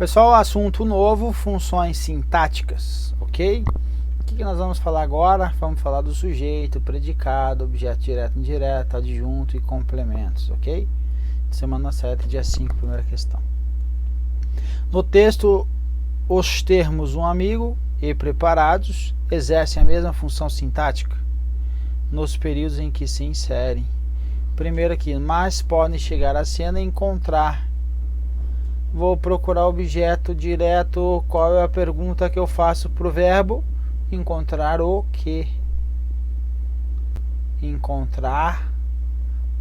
Pessoal, assunto novo, funções sintáticas, ok? O que nós vamos falar agora? Vamos falar do sujeito, predicado, objeto direto e indireto, adjunto e complementos, ok? Semana 7, dia 5, primeira questão. No texto, os termos um amigo e preparados exercem a mesma função sintática nos períodos em que se inserem. Primeiro aqui, mas podem chegar à cena e encontrar. Vou procurar objeto direto. Qual é a pergunta que eu faço para o verbo? Encontrar o que? Encontrar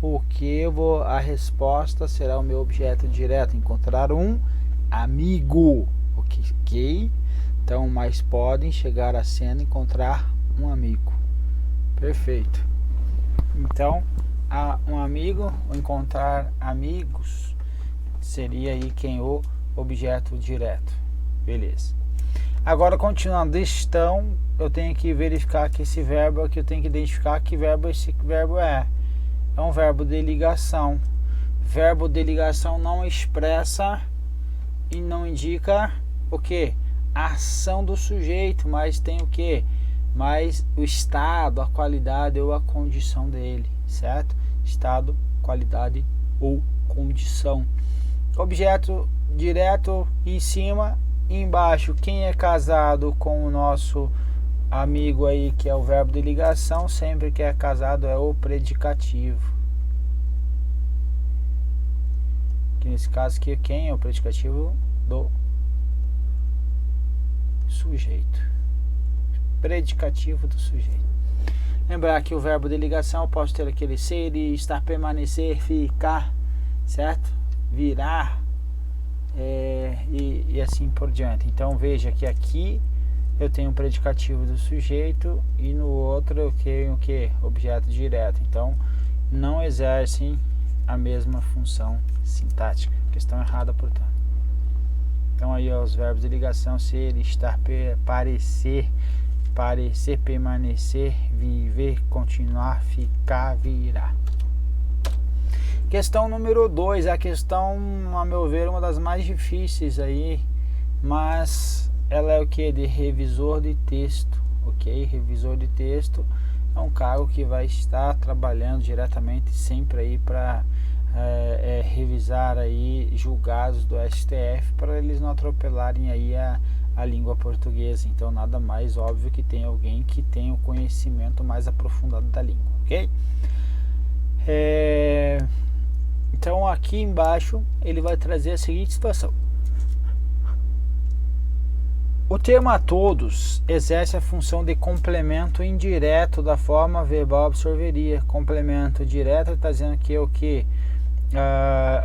o que? A resposta será o meu objeto direto. Encontrar um amigo. Ok? Então, mas podem chegar à cena e encontrar um amigo. Perfeito. Então, um amigo, encontrar amigos, seria aí quem o objeto direto. Beleza. Agora, continuando, estão, eu tenho que verificar que esse verbo aqui, eu tenho que identificar que verbo esse verbo é. É um verbo de ligação. Verbo de ligação não expressa e não indica o que? A ação do sujeito, mas tem o que? Mas o estado, a qualidade ou a condição dele, certo? Estado, qualidade ou condição. Objeto direto em cima e embaixo. Quem é casado com o nosso amigo aí, que é o verbo de ligação, sempre que é casado é o predicativo. Que nesse caso aqui, quem é o predicativo do sujeito. Predicativo do sujeito. Lembrar que o verbo de ligação eu posso ter aquele ser, estar, permanecer, ficar, certo? Virar e assim por diante. Então veja que aqui eu tenho um predicativo do sujeito e no outro eu tenho o que? Objeto direto. Então não exercem a mesma função sintática. Questão errada, portanto. Então aí ó, os verbos de ligação: ser, estar, parecer, permanecer, viver, continuar, ficar, virar. Questão número 2, a questão, a meu ver, uma das mais difíceis aí, mas ela é o que? De revisor de texto, ok? Revisor de texto é um cargo que vai estar trabalhando diretamente sempre aí para revisar aí julgados do STF, para eles não atropelarem aí a língua portuguesa. Então nada mais óbvio que tem alguém que tenha o conhecimento mais aprofundado da língua, ok? Então aqui embaixo ele vai trazer a seguinte situação: o termo a todos exerce a função de complemento indireto da forma verbal absorveria. Complemento direto está dizendo que o que?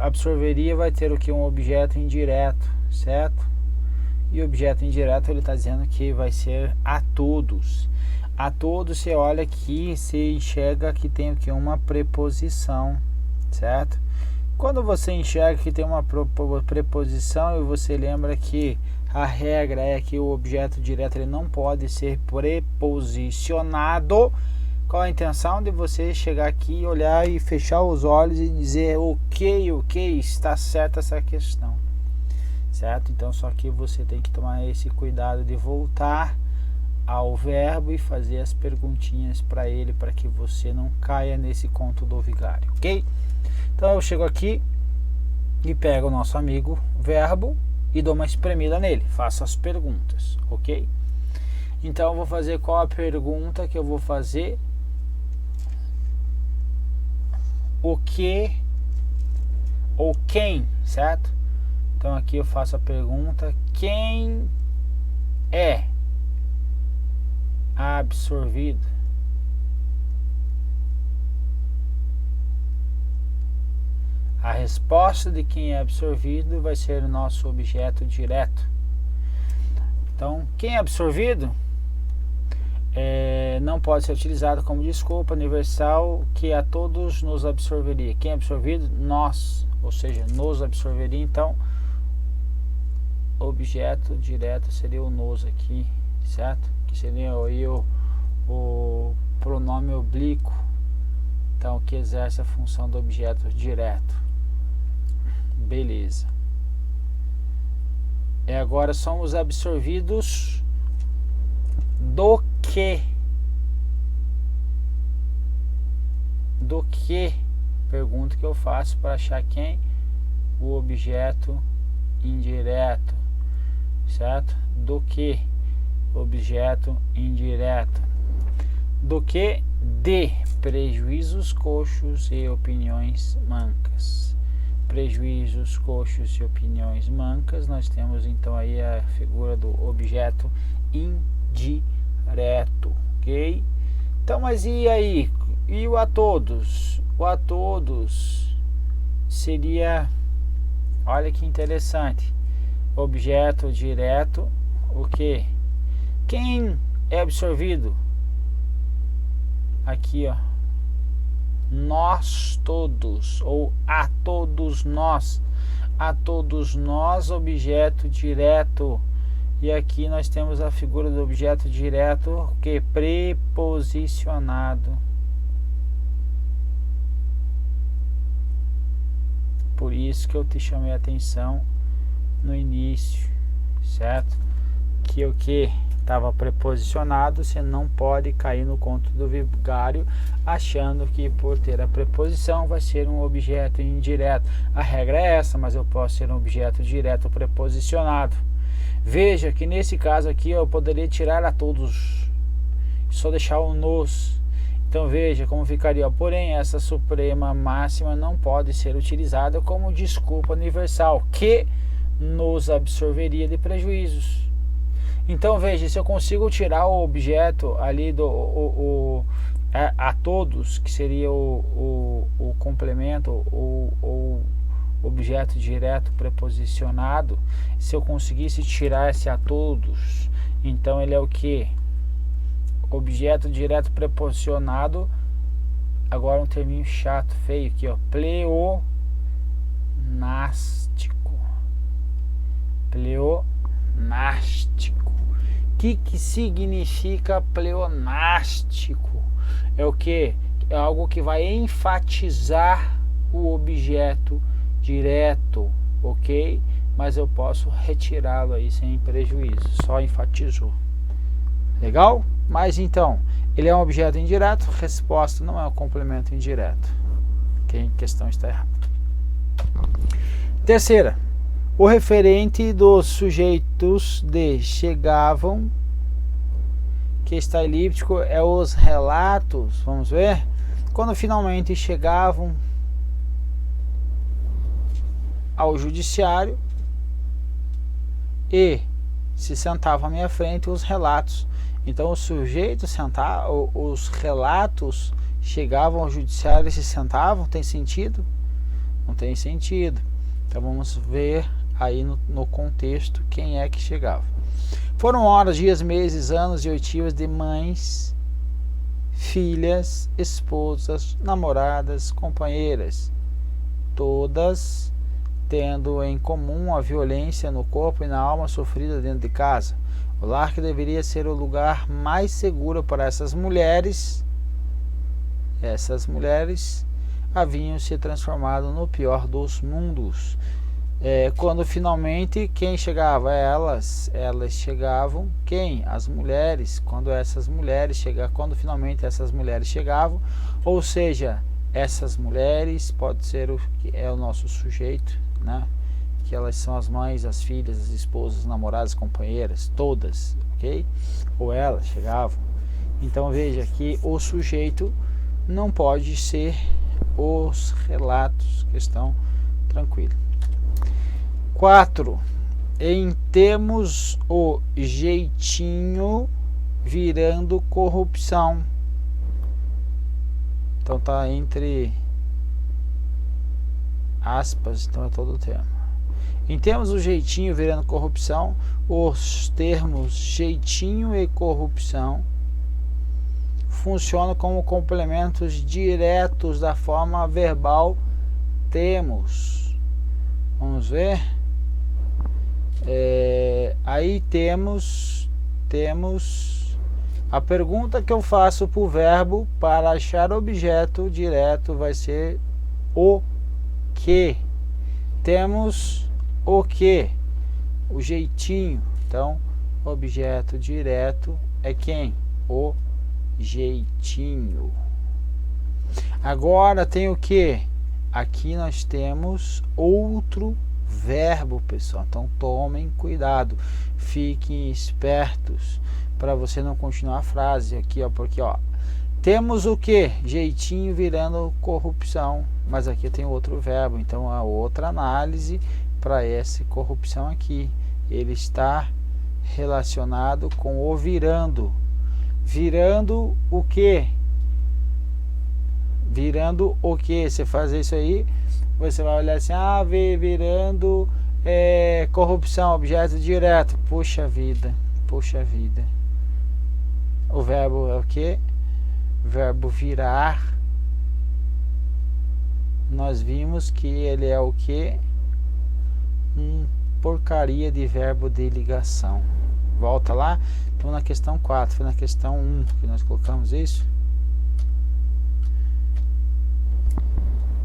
Absorveria vai ter o que? Um objeto indireto, certo? E o objeto indireto ele está dizendo que vai ser a todos. A todos, você olha aqui, você enxerga que tem o que? Uma preposição, certo? Quando você enxerga que tem uma preposição e você lembra que a regra é que o objeto direto ele não pode ser preposicionado, qual a intenção de você chegar aqui, olhar e fechar os olhos e dizer ok, está certa essa questão, certo? Então só que você tem que tomar esse cuidado de voltar ao verbo e fazer as perguntinhas para ele, para que você não caia nesse conto do vigário, ok? Então eu chego aqui e pego o nosso amigo verbo e dou uma espremida nele, faço as perguntas, ok? Então eu vou fazer qual a pergunta que eu vou fazer? O que ou quem, certo? Então aqui eu faço a pergunta: quem é absorvido? A resposta de quem é absorvido vai ser o nosso objeto direto. Então, quem é absorvido não pode ser utilizado como desculpa universal que a todos nos absorveria. Quem é absorvido? Nós, ou seja, nos absorveria. Então, objeto direto seria o nos aqui, certo? Que seria aí o pronome oblíquo, então que exerce a função do objeto direto. Beleza. agora somos absorvidos do que? Do que? Pergunta que eu faço para achar quem? O objeto indireto, certo? Do que? Objeto indireto. Do que? De prejuízos coxos e opiniões mancas. Prejuízos coxos e opiniões mancas. Nós temos então aí a figura do objeto indireto, ok? Então, mas e aí? E o a todos? O a todos seria, olha que interessante, objeto direto, o que? Quem é absorvido? Aqui, ó, nós todos, ou a todos nós, objeto direto. E aqui nós temos a figura do objeto direto, que preposicionado. Por isso que eu te chamei a atenção no início, certo? Que o que estava preposicionado, você não pode cair no conto do vigário achando que por ter a preposição vai ser um objeto indireto. A regra é essa, mas eu posso ser um objeto direto preposicionado. Veja que nesse caso aqui eu poderia tirar a todos, só deixar o nos. Então veja como ficaria. Porém, essa suprema máxima não pode ser utilizada como desculpa universal que nos absorveria de prejuízos. Então veja, se eu consigo tirar o objeto ali do a todos, que seria o complemento, o objeto direto preposicionado, se eu conseguisse tirar esse a todos, então ele é o que? Objeto direto preposicionado. Agora um terminho chato, feio aqui, ó, pleonástico. Pleonástico. O que significa pleonástico? É o que? É algo que vai enfatizar o objeto direto, ok? Mas eu posso retirá-lo aí sem prejuízo, só enfatizou. Legal? Mas então, ele é um objeto indireto, resposta não é um complemento indireto. Ok? A questão está errada. Terceira, o referente dos sujeitos de chegavam, que está elíptico, é os relatos, vamos ver? Quando finalmente chegavam ao judiciário e se sentavam à minha frente os relatos. Então os sujeitos sentavam, os relatos chegavam ao judiciário e se sentavam. Tem sentido? Não tem sentido. Então vamos ver aí no contexto quem é que chegava. Foram horas, dias, meses, anos e oitivas de mães, filhas, esposas, namoradas, companheiras, todas tendo em comum a violência no corpo e na alma sofrida dentro de casa. O lar que deveria ser o lugar mais seguro para essas mulheres haviam se transformado no pior dos mundos. Quando finalmente quem chegava? Elas chegavam. Quem? As mulheres. Quando finalmente essas mulheres chegavam, ou seja, essas mulheres pode ser o que é o nosso sujeito, né? Que elas são as mães, as filhas, as esposas, as namoradas, companheiras, todas, ok? Ou elas chegavam. Então veja que o sujeito não pode ser os relatos, questão tranquila. 4. Em termos o jeitinho virando corrupção. Então tá entre aspas, então é todo o termo. Em termos o jeitinho virando corrupção, os termos jeitinho e corrupção funcionam como complementos diretos da forma verbal temos. Vamos ver. Aí temos a pergunta que eu faço para o verbo para achar objeto direto vai ser o que. Temos o que? o jeitinho. Então, objeto direto é quem? O jeitinho. Agora tem o que? Aqui nós temos outro verbo, pessoal. Então tomem cuidado, fiquem espertos para você não continuar a frase aqui, ó, porque ó, temos o que? Jeitinho virando corrupção, mas aqui tem outro verbo, então a outra análise para essa corrupção aqui, ele está relacionado com o virando. Virando o que? Virando o que? Você faz isso aí, você vai olhar assim, ah, virando corrupção, objeto direto. Puxa vida, puxa vida. O verbo é o que? Verbo virar. Nós vimos que ele é o que? Porcaria de verbo de ligação. Volta lá, estamos na questão 4, foi na questão 1 que nós colocamos isso.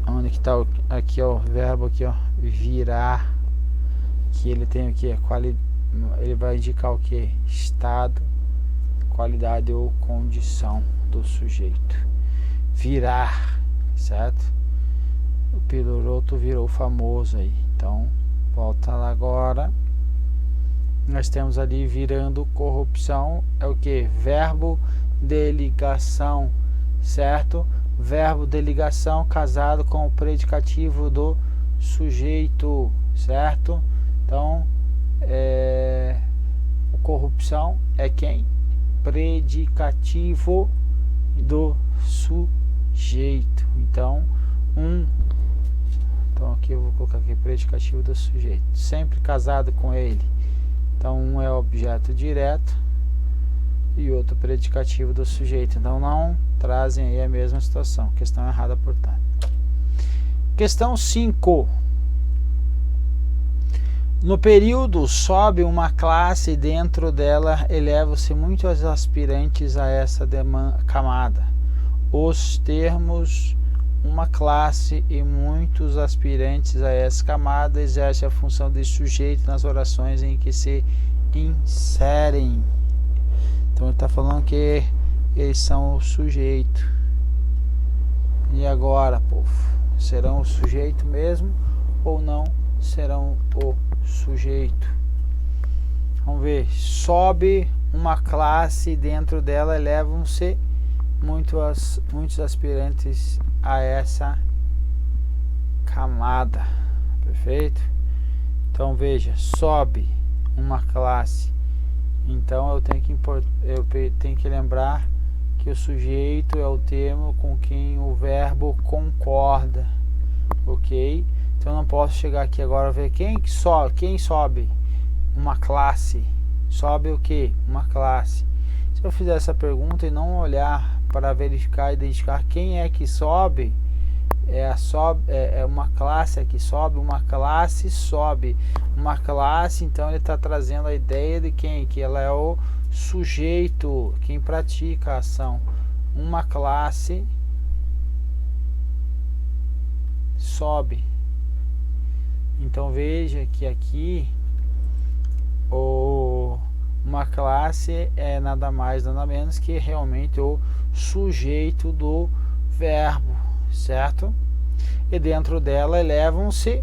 Onde que está aqui, ó, o verbo aqui, ó, virar, que ele tem o que? Ele vai indicar o que? Estado, qualidade ou condição do sujeito. Virar, certo? O piloto virou famoso aí. Então, volta lá agora. Nós temos ali virando corrupção, é o que? Verbo de ligação, certo? Verbo de ligação casado com o predicativo do sujeito, certo? Então, corrupção é quem? Predicativo do sujeito. Então, então aqui eu vou colocar aqui predicativo do sujeito, sempre casado com ele. Então, um é objeto direto e outro predicativo do sujeito. Então, não trazem aí a mesma situação. Questão errada, portanto. Questão 5. No período sobe uma classe e dentro dela elevam-se muitos aspirantes a essa camada. Os termos uma classe e muitos aspirantes a essa camada exercem a função de sujeito nas orações em que se inserem. Então ele está falando que eles são o sujeito. E agora, povo? Serão o sujeito mesmo ou não serão o sujeito? Vamos ver. Sobe uma classe e dentro dela elevam-se muitos aspirantes a essa camada. Perfeito? Então veja, sobe uma classe. Então eu tenho que lembrar que o sujeito é o termo com quem o verbo concorda, ok? Então eu não posso chegar aqui agora e ver quem sobe uma classe. Sobe o que? Uma classe. Se eu fizer essa pergunta e não olhar para verificar e identificar quem é que sobe, é uma classe que sobe, uma classe sobe. Uma classe, então ele está trazendo a ideia de quem? Que ela é o sujeito, quem pratica a ação. Uma classe sobe. Então veja que aqui uma classe é nada mais, nada menos que realmente o sujeito do verbo, certo? E dentro dela elevam-se.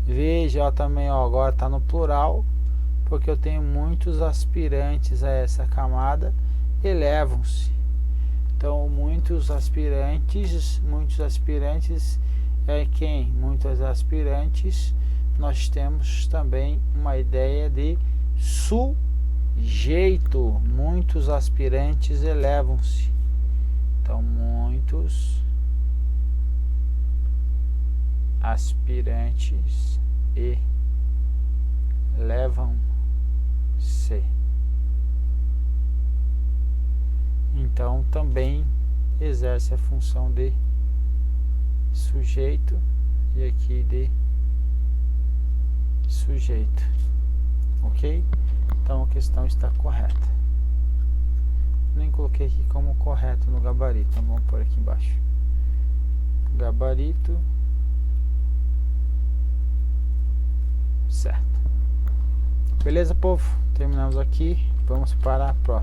Veja, ó, também, ó, agora está no plural, porque eu tenho muitos aspirantes a essa camada, elevam-se. Então, muitos aspirantes é quem? Muitos aspirantes, nós temos também uma ideia de sujeito. Muitos aspirantes elevam-se. Então, muitos aspirantes elevam-se. Então, também exerce a função de sujeito e aqui de sujeito, ok? Então a questão está correta. Nem coloquei aqui como correto no gabarito, então vamos pôr aqui embaixo. Gabarito Certo. Beleza, povo? Terminamos aqui. Vamos para a próxima.